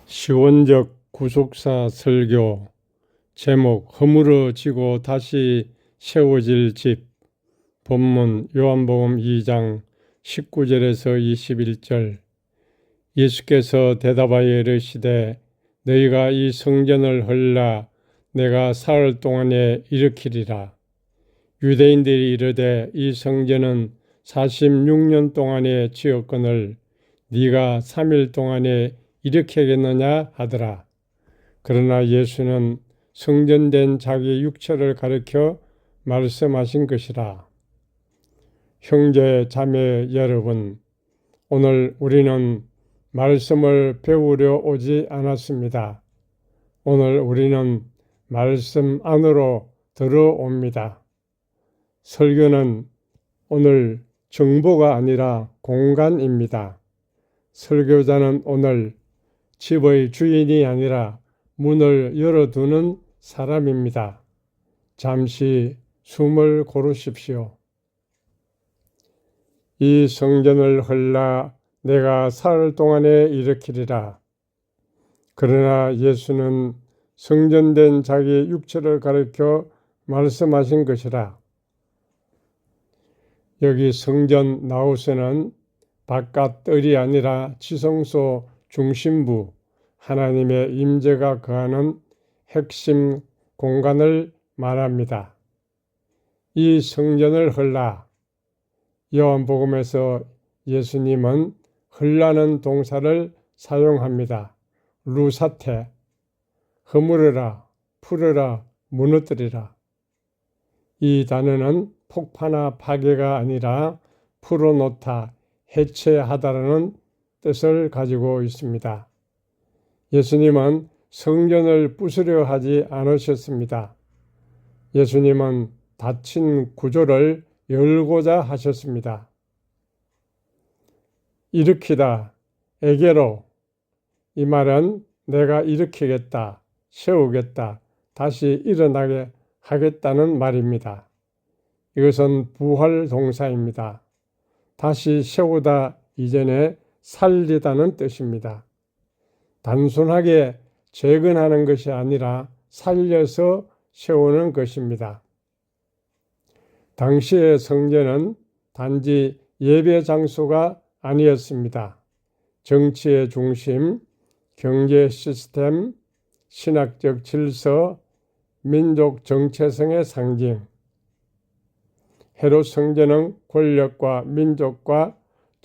시원적 구속사 설교. 제목 허물어지고 다시 세워질 집. 본문 요한복음 2장 19절에서 21절. 예수께서 대답하여 이르시되 너희가 이 성전을 헐라 내가 사흘 동안에 일으키리라. 유대인들이 이르되 이 성전은 46년 동안에 지었거늘 네가 3일 동안에 일으키겠느냐 하더라. 그러나 예수는 성전된 자기 육체를 가리켜 말씀하신 것이라. 형제 자매 여러분, 오늘 우리는 말씀을 배우려 오지 않았습니다. 오늘 우리는 말씀 안으로 들어옵니다. 설교는 오늘 정보가 아니라 공간입니다. 설교자는 오늘 집의 주인이 아니라 문을 열어두는 사람입니다. 잠시 숨을 고르십시오. 이 성전을 헐라 내가 사흘 동안에 일으키리라. 그러나 예수는 성전된 자기 육체를 가리켜 말씀하신 것이라. 여기 성전 나우스는 바깥 뜰이 아니라 지성소 중심부, 하나님의 임재가 거하는 핵심 공간을 말합니다. 이 성전을 헐라. 요한복음에서 예수님은 헐라는 동사를 사용합니다. 루사테, 허물어라, 풀어라, 무너뜨리라. 이 단어는 폭파나 파괴가 아니라 풀어놓다, 해체하다라는 뜻을 가지고 있습니다. 예수님은 성전을 부수려 하지 않으셨습니다. 예수님은 닫힌 구조를 열고자 하셨습니다. 일으키다, 에게로. 이 말은 내가 일으키겠다, 세우겠다, 다시 일어나게 하겠다는 말입니다. 이것은 부활 동사입니다. 다시 세우다 이전에 살리다는 뜻입니다. 단순하게 재건하는 것이 아니라 살려서 세우는 것입니다. 당시의 성전은 단지 예배 장소가 아니었습니다. 정치의 중심, 경제 시스템, 신학적 질서, 민족 정체성의 상징. 헤롯 성전은 권력과 민족과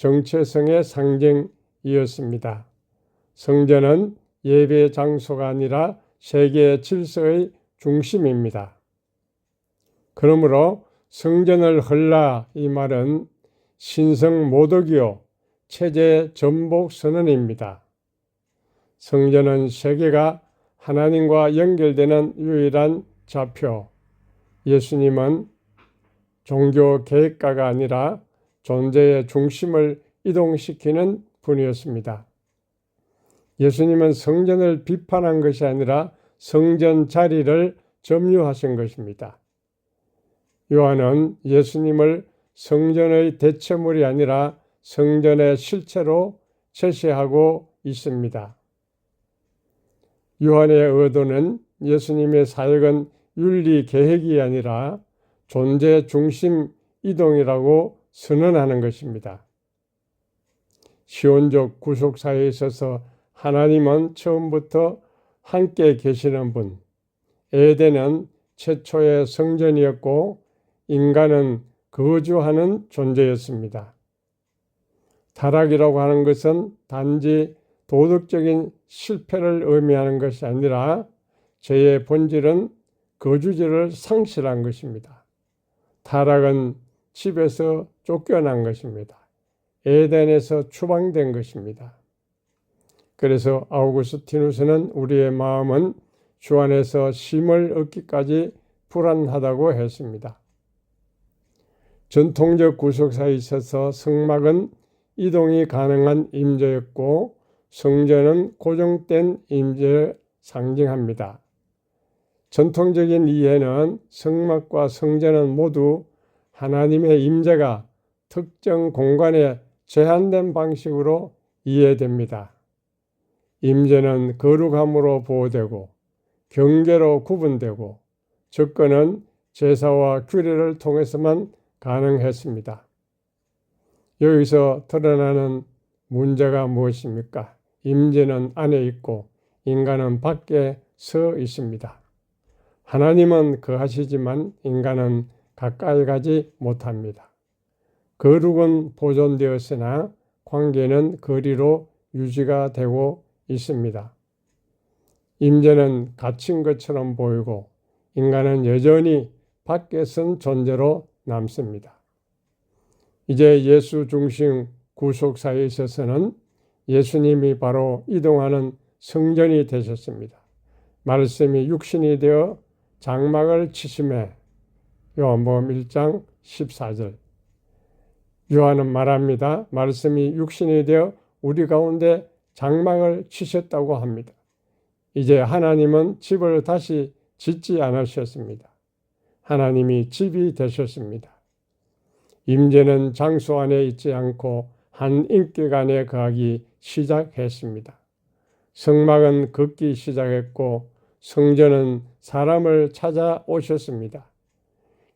정체성의 상징이었습니다. 성전은 예배 장소가 아니라 세계 질서의 중심입니다. 그러므로 성전을 헐라 이 말은 신성 모독이요 체제 전복 선언입니다. 성전은 세계가 하나님과 연결되는 유일한 좌표. 예수님은 종교 계획가가 아니라 존재의 중심을 이동시키는 분이었습니다. 예수님은 성전을 비판한 것이 아니라 성전 자리를 점유하신 것입니다. 요한은 예수님을 성전의 대체물이 아니라 성전의 실체로 제시하고 있습니다. 요한의 의도는 예수님의 사역은 윤리 계획이 아니라 존재 중심 이동이라고 선언하는 것입니다. 시온적 구속사에 있어서 하나님은 처음부터 함께 계시는 분, 에덴은 최초의 성전이었고 인간은 거주하는 존재였습니다. 타락이라고 하는 것은 단지 도덕적인 실패를 의미하는 것이 아니라 죄의 본질은 거주지를 상실한 것입니다. 타락은 집에서 쫓겨난 것입니다. 에덴에서 추방된 것입니다. 그래서 아우구스티누스는 우리의 마음은 주 안에서 쉼을 얻기까지 불안하다고 했습니다. 전통적 구속사에 있어서 성막은 이동이 가능한 임재였고 성전은 고정된 임재를 상징합니다. 전통적인 이해는 성막과 성전은 모두 하나님의 임재가 특정 공간에 제한된 방식으로 이해됩니다. 임재는 거룩함으로 보호되고 경계로 구분되고 접근은 제사와 규례를 통해서만 가능했습니다. 여기서 드러나는 문제가 무엇입니까? 임재는 안에 있고 인간은 밖에 서 있습니다. 하나님은 거하시지만 인간은 가까이 가지 못합니다. 거룩은 보존되었으나 관계는 거리로 유지가 되고 있습니다. 임재는 갇힌 것처럼 보이고 인간은 여전히 밖에 선 존재로 남습니다. 이제 예수 중심 구속사에 있어서는 예수님이 바로 이동하는 성전이 되셨습니다. 말씀이 육신이 되어 장막을 치심에 요한복음 1장 14절. 요한은 말합니다. 말씀이 육신이 되어 우리 가운데 장막을 치셨다고 합니다. 이제 하나님은 집을 다시 짓지 않으셨습니다. 하나님이 집이 되셨습니다. 임재는 장소 안에 있지 않고 한 인격 안에 거하기 시작했습니다. 성막은 걷기 시작했고 성전은 사람을 찾아오셨습니다.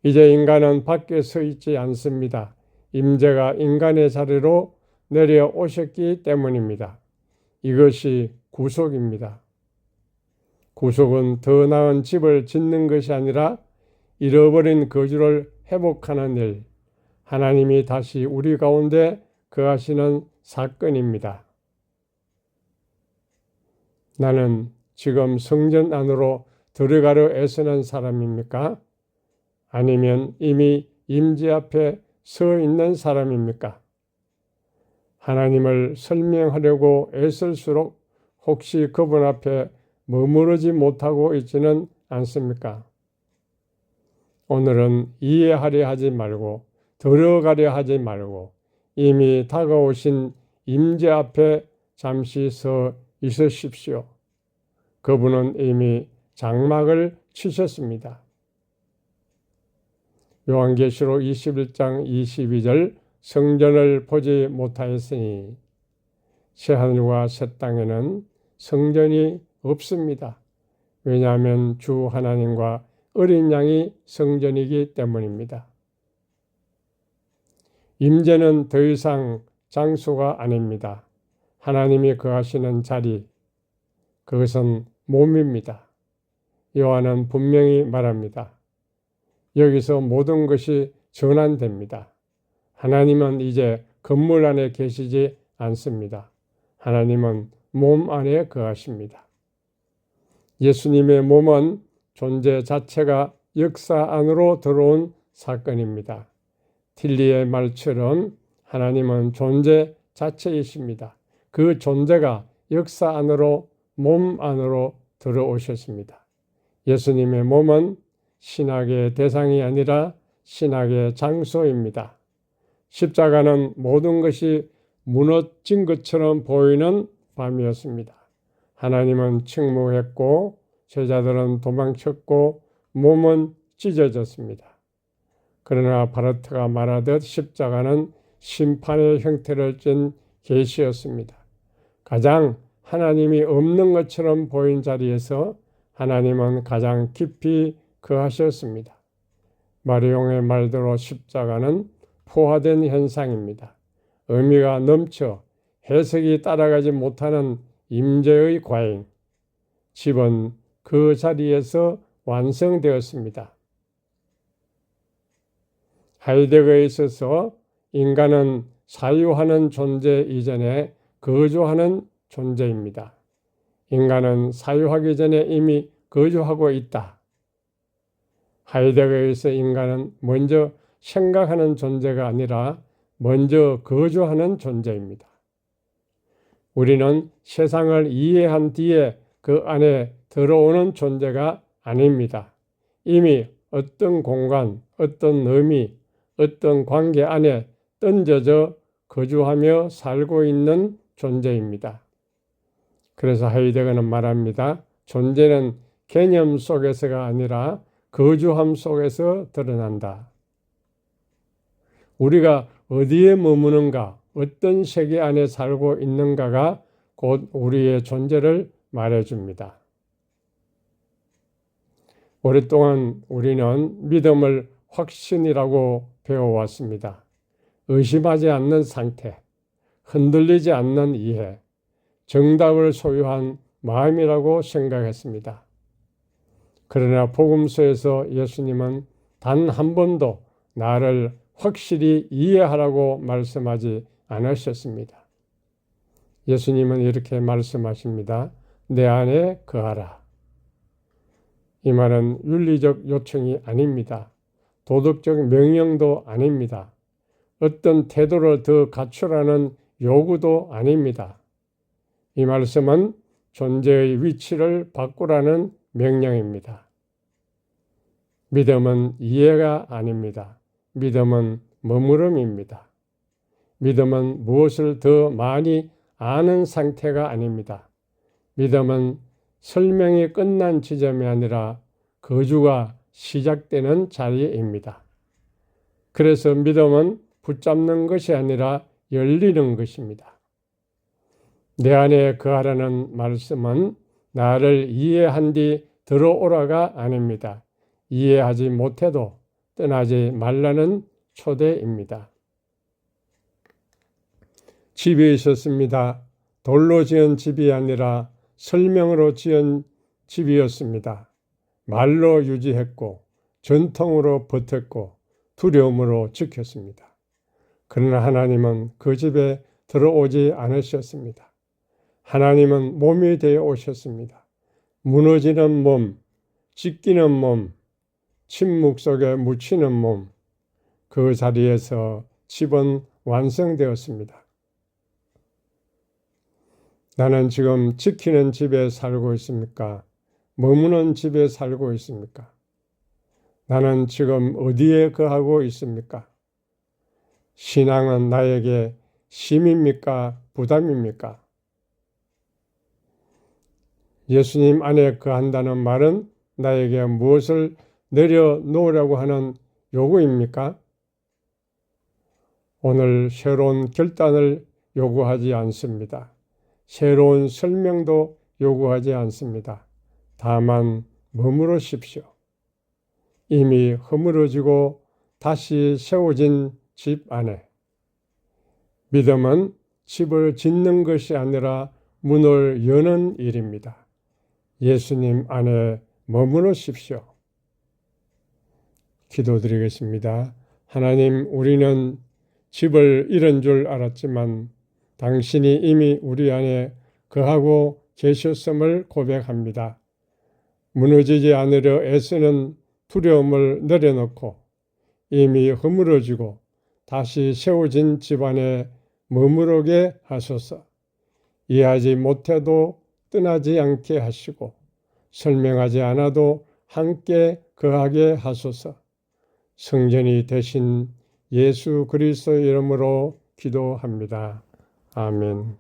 이제 인간은 밖에 서 있지 않습니다. 임재가 인간의 자리로 내려오셨기 때문입니다. 이것이 구속입니다. 구속은 더 나은 집을 짓는 것이 아니라 잃어버린 거주를 회복하는 일, 하나님이 다시 우리 가운데 거하시는 사건입니다. 나는 지금 성전 안으로 들어가려 애쓰는 사람입니까? 아니면 이미 임재 앞에 서 있는 사람입니까? 하나님을 설명하려고 애쓸수록 혹시 그분 앞에 머무르지 못하고 있지는 않습니까? 오늘은 이해하려 하지 말고 들어가려 하지 말고 이미 다가오신 임재 앞에 잠시 서 있으십시오. 그분은 이미 장막을 치셨습니다. 요한계시록 21장 22절 성전을 보지 못하였으니 새하늘과 새 땅에는 성전이 없습니다. 왜냐하면 주 하나님과 어린 양이 성전이기 때문입니다. 임재는 더 이상 장소가 아닙니다. 하나님이 거하시는 자리, 그것은 몸입니다. 요한은 분명히 말합니다. 여기서 모든 것이 전환됩니다. 하나님은 이제 건물 안에 계시지 않습니다. 하나님은 몸 안에 거하십니다. 예수님의 몸은 존재 자체가 역사 안으로 들어온 사건입니다. 틸리의 말처럼 하나님은 존재 자체이십니다. 그 존재가 역사 안으로 몸 안으로 들어오셨습니다. 예수님의 몸은 신학의 대상이 아니라 신학의 장소입니다. 십자가는 모든 것이 무너진 것처럼 보이는 밤이었습니다. 하나님은 침묵했고 제자들은 도망쳤고 몸은 찢어졌습니다. 그러나 바르트가 말하듯 십자가는 심판의 형태를 띤 계시였습니다. 가장 하나님이 없는 것처럼 보인 자리에서 하나님은 가장 깊이 거하셨습니다. 마리옹의 말대로 십자가는 포화된 현상입니다. 의미가 넘쳐 해석이 따라가지 못하는 임재의 과잉. 집은 그 자리에서 완성되었습니다. 하이데거에 있어서 인간은 사유하는 존재 이전에 거주하는 존재입니다. 인간은 사유하기 전에 이미 거주하고 있다. 하이데거에서 인간은 먼저 생각하는 존재가 아니라 먼저 거주하는 존재입니다. 우리는 세상을 이해한 뒤에 그 안에 들어오는 존재가 아닙니다. 이미 어떤 공간, 어떤 의미, 어떤 관계 안에 던져져 거주하며 살고 있는 존재입니다. 그래서 하이데거는 말합니다. 존재는 개념 속에서가 아니라 거주함 속에서 드러난다. 우리가 어디에 머무는가, 어떤 세계 안에 살고 있는가가 곧 우리의 존재를 말해줍니다. 오랫동안 우리는 믿음을 확신이라고 배워왔습니다. 의심하지 않는 상태, 흔들리지 않는 이해, 정답을 소유한 마음이라고 생각했습니다. 그러나 복음서에서 예수님은 단 한 번도 나를 확실히 이해하라고 말씀하지 않으셨습니다. 예수님은 이렇게 말씀하십니다. 내 안에 거하라. 이 말은 윤리적 요청이 아닙니다. 도덕적 명령도 아닙니다. 어떤 태도를 더 갖추라는 요구도 아닙니다. 이 말씀은 존재의 위치를 바꾸라는 명령입니다. 믿음은 이해가 아닙니다. 믿음은 머무름입니다. 믿음은 무엇을 더 많이 아는 상태가 아닙니다. 믿음은 설명이 끝난 지점이 아니라 거주가 시작되는 자리입니다. 그래서 믿음은 붙잡는 것이 아니라 열리는 것입니다. 내 안에 거하라는 말씀은 나를 이해한 뒤 들어오라가 아닙니다. 이해하지 못해도 떠나지 말라는 초대입니다. 집이 있었습니다. 돌로 지은 집이 아니라 설명으로 지은 집이었습니다. 말로 유지했고 전통으로 버텼고 두려움으로 지켰습니다. 그러나 하나님은 그 집에 들어오지 않으셨습니다. 하나님은 몸이 되어 오셨습니다. 무너지는 몸, 찢기는 몸, 침묵 속에 묻히는 몸, 그 자리에서 집은 완성되었습니다. 나는 지금 지키는 집에 살고 있습니까? 머무는 집에 살고 있습니까? 나는 지금 어디에 거하고 있습니까? 신앙은 나에게 힘입니까? 부담입니까? 예수님 안에 거한다는 말은 나에게 무엇을 내려놓으라고 하는 요구입니까? 오늘 새로운 결단을 요구하지 않습니다. 새로운 설명도 요구하지 않습니다. 다만 머무르십시오. 이미 허물어지고 다시 세워진 집 안에. 믿음은 집을 짓는 것이 아니라 문을 여는 일입니다. 예수님 안에 머무르십시오. 기도드리겠습니다. 하나님, 우리는 집을 잃은 줄 알았지만 당신이 이미 우리 안에 거하고 계셨음을 고백합니다. 무너지지 않으려 애쓰는 두려움을 내려놓고 이미 허물어지고 다시 세워진 집안에 머무르게 하소서. 이해하지 못해도 떠나지 않게 하시고 설명하지 않아도 함께 거하게 하소서. 성전이 되신 예수 그리스도 이름으로 기도합니다. 아멘.